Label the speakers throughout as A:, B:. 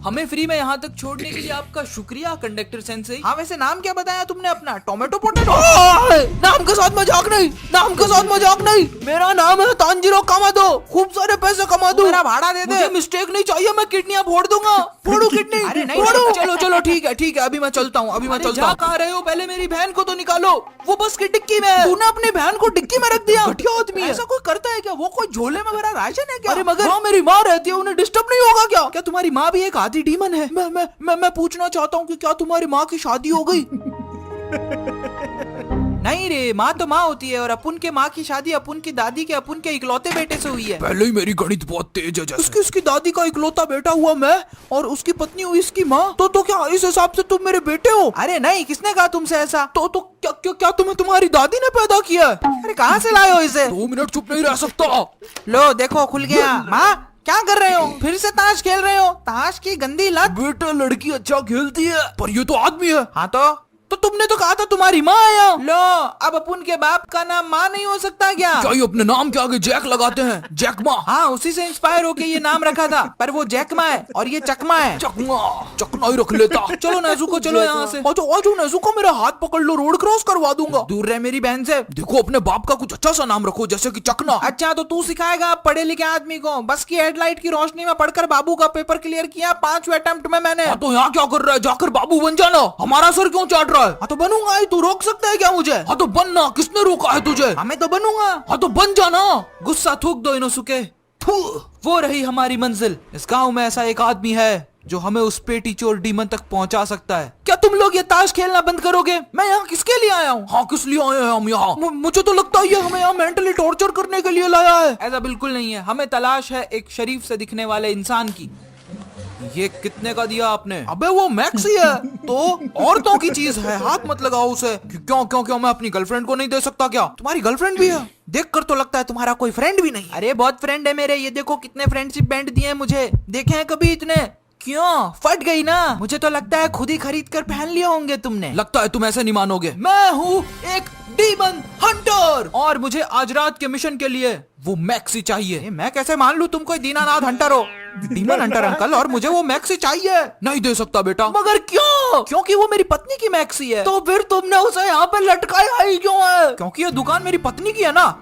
A: हमें फ्री में यहाँ तक छोड़ने के लिए आपका शुक्रिया कंडक्टर सेंसेई।
B: हाँ वैसे नाम क्या बताया तुमने अपना? Tomato potato. नाम के साथ मजाक नहीं, नाम के साथ मजाक नहीं। मेरा नाम है तांजीरो कामादो। खूब सारे पैसे कमा दूं। मेरा भाड़ा दे दे।
A: मुझे मिस्टेक नहीं चाहिए, मैं किडनियाँ फोड़ दूंगा।
B: फोड़ू किडनी? अरे नहीं,
A: फोड़ू। चलो चलो ठीक है अभी मैं चलता हूँ, अभी मैं चलता हूँ। कहाँ रहे हो? पहले मेरी बहन को तो निकालो, वो बस की डिक्की में है।
B: तूने अपनी बहन को डिक्की में रख दिया? घटिया आदमी है। ऐसा कोई करता है क्या? वो कोई झोले में भरा राशन है क्या?
A: अरे मगर
B: हाँ मेरी माँ रहती है, उन्हें डिस्टर्ब नहीं होगा क्या? क्या तुम्हारी माँ भी एक आधी डीमन है? मैं पूछना चाहता हूँ कि क्या तुम्हारी माँ की शादी हो गई? नहीं रे, माँ तो माँ होती है और अपुन के माँ की शादी अपुन की दादी के अपुन के इकलौते बेटे से हुई है।
A: पहले ही मेरी गणित बहुत तेज है जैसे।
B: उसकी दादी का इकलौता बेटा हुआ मैं और उसकी पत्नी हुई इसकी माँ। तो क्या इस हिसाब से तुम मेरे बेटे हो? अरे नहीं, किसने कहा तुमसे ऐसा? तो क्या तुम्हें तुम्हारी दादी ने पैदा किया? अरे कहाँ से लाए हो इसे?
A: 2 मिनट चुप नहीं रह सकता।
B: लो देखो खुल गया। माँ क्या कर रहे हो? फिर से ताश खेल रहे हो? ताश की गंदी लत।
A: बेटा लड़की अच्छा खेलती है पर ये तो आदमी है।
B: हाँ तो तुमने तो कहा था तुम्हारी माँ आया। लो अब अपुन के बाप का नाम माँ नहीं हो सकता क्या?
A: ये अपने नाम के आगे जैक लगाते हैं? जैकमा।
B: हाँ उसी से इंस्पायर होके ये नाम रखा था, पर वो जैकमा है और ये चकमा है।
A: चकना ही रख लेता।
B: चलो नेजुको चलो यहाँ से। आजो नेजुको, मेरा हाथ पकड़ लो, रोड क्रॉस करवा दूंगा। दूर रहे मेरी बहन से।
A: देखो अपने बाप का कुछ अच्छा सा नाम रखो जैसे कि चकना।
B: अच्छा तो तू सिखाएगा पढ़े लिखे आदमी को? बस की हेडलाइट की रोशनी में पढ़कर बाबू का पेपर क्लियर किया 5वें अटेम्प्ट में मैंने।
A: तो यहाँ क्या कर रहा है? जाकर बाबू बन जाना। हमारा सर क्यों चाट रहा है?
B: तो बनूंगा, तू रोक सकता है क्या मुझे?
A: हाँ तो बनना, किसने रोका है तुझे?
B: मैं तो बनूंगा।
A: हाँ तो बन जाना।
B: गुस्सा थूक दो इनोसुके।
A: वो रही हमारी मंजिल। इस गांव में ऐसा एक आदमी है जो हमें उस पेटी चोर डीमन तक पहुंचा सकता है।
B: क्या तुम लोग ये ताश खेलना बंद करोगे? मैं यहाँ किसके लिए आया हूँ?
A: हाँ किस लिए आए हैं हम यहाँ?
B: मुझे तो लगता है ये हमें यहाँ मेंटली टॉर्चर करने के लिए लाया है।
A: ऐसा बिल्कुल नहीं है, हमें तलाश है एक शरीफ से दिखने वाले इंसान की। ये कितने का दिया आपने?
B: अबे वो मैक्स ही है तो औरतों की चीज है, हाथ मत लगाओ उसे।
A: क्यों मैं अपनी गर्लफ्रेंड को नहीं दे सकता क्या?
B: तुम्हारी गर्लफ्रेंड भी है? देखकर तो लगता है तुम्हारा कोई फ्रेंड भी नहीं। अरे बहुत फ्रेंड है मेरे, ये देखो कितने फ्रेंडशिप बैंड दिए हैं मुझे, देखे हैं कभी इतने? क्यों फट गई ना? मुझे तो लगता है खुद ही खरीद कर पहन लिए होंगे तुमने।
A: लगता है तुम ऐसे नहीं मानोगे।
B: मैं हूँ एक डीमन हंटर
A: और मुझे आज रात के मिशन के लिए वो मैक्सी चाहिए।
B: मैं कैसे मान लूं तुम कोई दीनानाथ हंटर हो? डीमन हंटर अंकल, और मुझे वो मैक्सी चाहिए।
A: नहीं दे सकता बेटा।
B: मगर क्यों? क्योंकि वो मेरी पत्नी की मैक्सी है। तो फिर तुमने उसे यहाँ पे लटकाया ही क्यों है? क्योंकि ये दुकान मेरी पत्नी की है ना।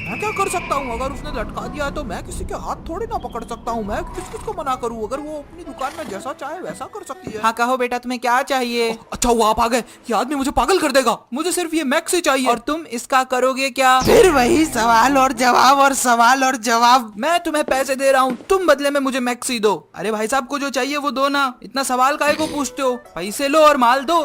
B: मैं क्या कर सकता हूँ? अगर उसने लटका दिया है तो मैं किसी के हाथ थोड़ी ना पकड़ सकता हूँ। मैं किसको मना करूँ? अगर वो अपनी दुकान में जैसा चाहे वैसा कर सकती है। हाँ कहो बेटा, तुम्हें क्या चाहिए?
A: अच्छा वो आप आ गए, ये आदमी मुझे पागल कर देगा। मुझे सिर्फ ये मैक्सी चाहिए।
B: और तुम इसका करोगे क्या? फिर वही सवाल और जवाब और सवाल और जवाब। मैं तुम्हें पैसे दे रहा हूँ, तुम बदले में मुझे मैक्सी दो। अरे भाई साहब को जो चाहिए वो दो ना, इतना सवाल काहे को पूछते हो? पैसे लो और माल दो,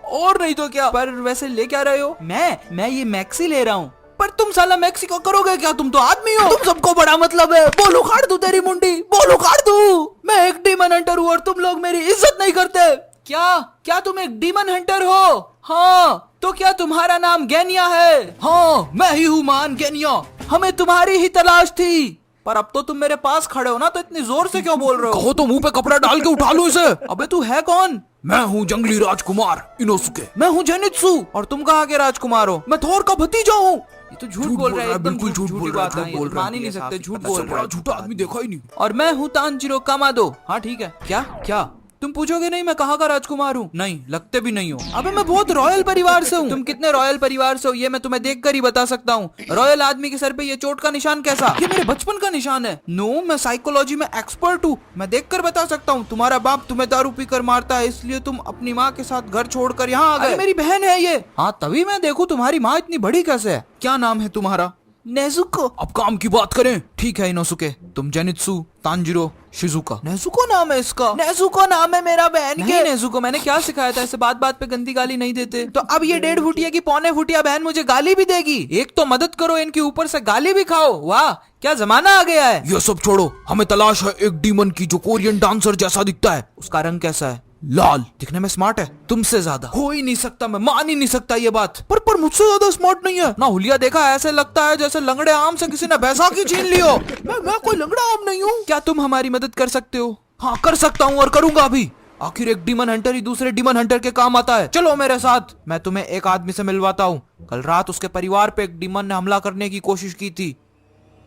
B: और नहीं तो क्या। पर वैसे ले क्या रहे हो? मैं ये मैक्सी ले रहा हूँ। पर तुम साला मैक्सी को करोगे क्या? तुम तो आदमी हो। तुम सबको बड़ा मतलब है। बोल उखाड़ दूं तेरी मुंडी, बोल उखाड़ दूं। मैं एक डीमन हंटर हूँ और तुम लोग मेरी इज्जत नहीं करते। क्या तुम एक डीमन हंटर हो? हाँ तो क्या तुम्हारा नाम गैनिया है?
A: हाँ मैं ही हूँ मान गैनिया।
B: हमें तुम्हारी ही तलाश थी। पर अब तो तुम मेरे पास खड़े हो ना, तो इतनी जोर से क्यों बोल रहे हो?
A: कहो तो मुंह पे कपड़ा डाल के उठा लूं इसे।
B: अबे तू है कौन?
A: मैं हूँ जंगली राजकुमार इनोसुके।
B: मैं हूँ जेनित्सु। और तुम कहाँ के राजकुमार हो? मैं थोर का भतीजा हूँ। ये तो झूठ बोल रहा है,
A: बिल्कुल झूठ बोल रहा है।
B: मान ही नहीं सकते, झूठ बोल रहा है।
A: झूठा आदमी देखा ही नहीं।
B: और मैं हूँ तांजीरो कामादो। हाँ ठीक है। क्या तुम पूछोगे नहीं मैं कहाँ का राजकुमार हूँ?
A: नहीं, लगते भी नहीं हो।
B: अबे मैं बहुत रॉयल परिवार से हूँ। तुम कितने रॉयल परिवार से हो ये मैं तुम्हें देखकर ही बता सकता हूँ। रॉयल आदमी के सर पे ये चोट का निशान कैसा? ये मेरे बचपन का निशान है। नो, मैं साइकोलॉजी में एक्सपर्ट हूँ, मैं देखकर बता सकता हूँ। तुम्हारा बाप तुम्हें दारू पीकर मारता है, इसलिए तुम अपनी माँ के साथ घर छोड़कर यहाँ आ गए। मेरी बहन है ये। हाँ तभी मैं देखूं तुम्हारी माँ इतनी बड़ी कैसे है।
A: क्या नाम है तुम्हारा?
B: नेजुको।
A: अब काम की बात करें। ठीक है इनोसुके, तुम जेनित्सु तांजीरो शिजुका।
B: नेजुको नाम है इसका? नेजुको नाम है मेरा बहन के।
A: नेजुको, मैंने क्या सिखाया था? ऐसे बात बात पे गंदी गाली नहीं देते।
B: तो अब ये 1.5 फुटिया की पौने फुटिया बहन मुझे गाली भी देगी? एक तो मदद करो, इनके ऊपर से गाली भी खाओ। वाह क्या जमाना आ गया है।
A: ये सब छोड़ो, हमें तलाश है एक डीमन की जो कोरियन डांसर जैसा दिखता है।
B: उसका रंग कैसा है?
A: लाल।
B: दिखने में स्मार्ट है?
A: तुमसे ज्यादा।
B: हो ही नहीं सकता, मैं मान ही नहीं सकता ये बात। पर मुझसे ज्यादा स्मार्ट नहीं है ना। हुलिया देखा, ऐसे लगता है जैसे लंगड़े आम से किसी ने बैसाखी छीन ली हो। मैं कोई लंगड़ा आम नहीं हूँ। क्या तुम हमारी मदद कर सकते हो?
A: हाँ कर सकता हूँ और करूंगा अभी। आखिर एक डीमन हंटर ही दूसरे डीमन हंटर के काम आता है।
B: चलो मेरे साथ, मैं तुम्हें एक आदमी से मिलवाता हूँ। कल रात उसके परिवार पे एक डीमन ने हमला करने की कोशिश की थी।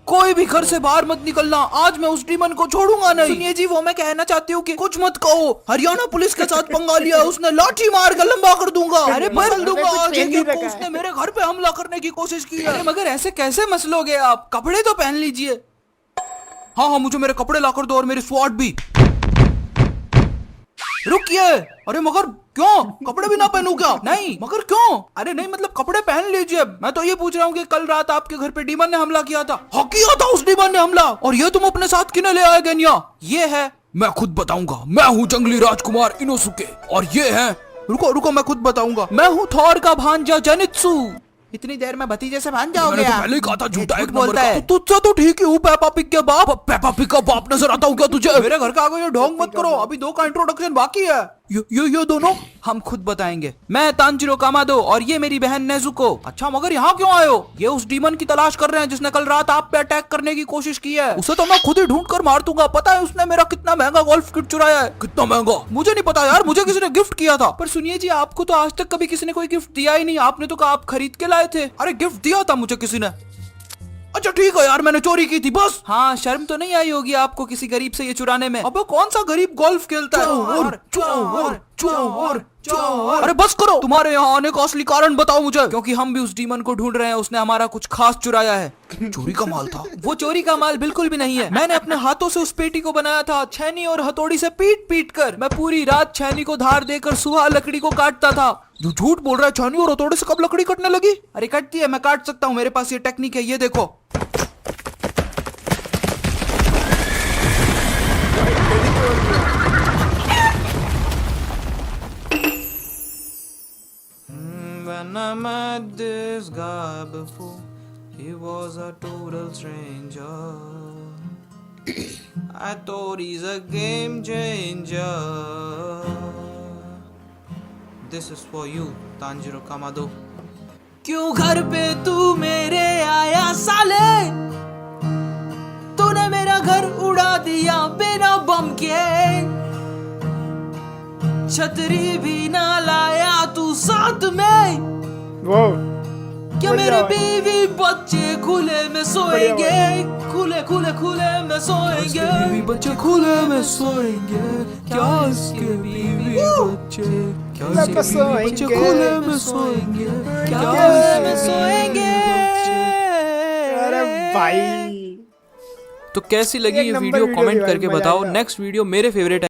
B: कोई भी घर से बाहर मत निकलना, आज मैं उस डीमन को छोड़ूंगा नहीं। सुनिए जी, वो मैं कहना चाहती हूँ कि कुछ मत कहो, हरियाणा पुलिस के साथ पंगा लिया, उसने लाठी मार कर लंबा कर दूंगा। अरे बदल दूंगा आज को, उसने मेरे घर पे हमला करने की कोशिश की है। मगर ऐसे कैसे मसलोगे आप, कपड़े तो पहन लीजिए। हाँ हाँ, मुझे मेरे कपड़े लाकर दो और मेरी स्वॉट भी। रुकिए, अरे मगर क्यों, कपड़े भी ना पहनूं क्या? नहीं मगर क्यों? अरे नहीं मतलब कपड़े पहन लीजिए। मैं तो ये पूछ रहा हूँ कि कल रात आपके घर पे डीमन ने हमला किया था। हाँ किया था उस डीमन ने हमला, और ये तुम अपने साथ किने ले आए गेनिया? ये है,
A: मैं खुद बताऊंगा, मैं हूँ जंगली राजकुमार इनोसुके, और ये है,
B: रुको रुको मैं खुद बताऊंगा, मैं हूँ थॉर का भांजा जेनित्सु। इतनी देर में भतीजे से भांजा हो गया?
A: तो पहले ही कहा था झूठा एक
B: बोलता
A: नंबर
B: है।
A: का। तुझसे तो ठीक ही हूँ पेपा पिग के बाप। पेपा पिग का बाप नजर आता हूँ क्या तुझे?
B: मेरे घर का आगे ढोंग मत करो, अभी 2 का इंट्रोडक्शन बाकी है। ये दोनों हम खुद बताएंगे। मैं तांजिरो कामादो और ये मेरी बहन नेजुको। अच्छा मगर यहाँ क्यों आए हो? ये उस डीमन की तलाश कर रहे हैं जिसने कल रात आप पे अटैक करने की कोशिश की है। उसे तो मैं खुद ही ढूंढ कर मार दूंगा। पता है उसने मेरा कितना महंगा गोल्फ किट चुराया है?
A: कितना महंगा?
B: मुझे नहीं पता यार, मुझे किसी ने गिफ्ट किया था। पर सुनिए जी, आपको तो आज तक कभी किसी ने कोई गिफ्ट दिया ही नहीं, आपने तो कहा आप खरीद के लाए थे।
A: अरे गिफ्ट दिया था मुझे किसी ने। अच्छा ठीक है यार, मैंने चोरी की थी बस।
B: हाँ, शर्म तो नहीं आई होगी आपको किसी गरीब से ये चुराने में। अबे कौन सा गरीब गोल्फ खेलता है?
A: चोर, चोर, चोर, चोर।
B: अरे बस करो, तुम्हारे यहाँ आने का असली कारण बताओ मुझे, क्योंकि हम भी उस डीमन को ढूंढ रहे हैं, उसने हमारा कुछ खास चुराया है।
A: चोरी का माल था?
B: वो चोरी का माल बिल्कुल भी नहीं है। मैंने अपने हाथों से उस पेटी को बनाया था, छैनी और हथौड़ी से पीट पीट कर। मैं पूरी रात छैनी को धार देकर सुहा लकड़ी को काटता था।
A: जो झूठ बोल रहा है, छैनी और हथौड़े से कब लकड़ी कटने लगी?
B: अरे कटती है, मैं काट सकता हूँ, मेरे पास ये टेक्निक है, ये देखो। When I met this guy before, he was a total stranger. I thought he's a game changer. This is for you, Tanjiro Kamado. क्यों घर पे तू मेरे आया साले? तूने मेरा घर उड़ा दिया बिना बम के। छतरी भी ना लाया तू साथ में।
C: वो
B: क्या मेरे बीवी बच्चे खुले में सोएंगे? खुले खुले खुले में सोएंगे। बीवी बच्चे खुले में सोएंगे। क्या इसके बीवी बच्चे, क्या इसके बीवी बच्चे खुले में सोएंगे? क्या में सोएंगे?
C: अरे भाई,
B: तो कैसी लगी
C: एक
B: ये
C: नंबर
B: वीडियो
C: वीडियो
B: कमेंट
C: थी भाई,
B: करके
C: मजा
B: बताओ।
C: आया।
B: नेक्स्ट वीडियो मेरे फेवरेट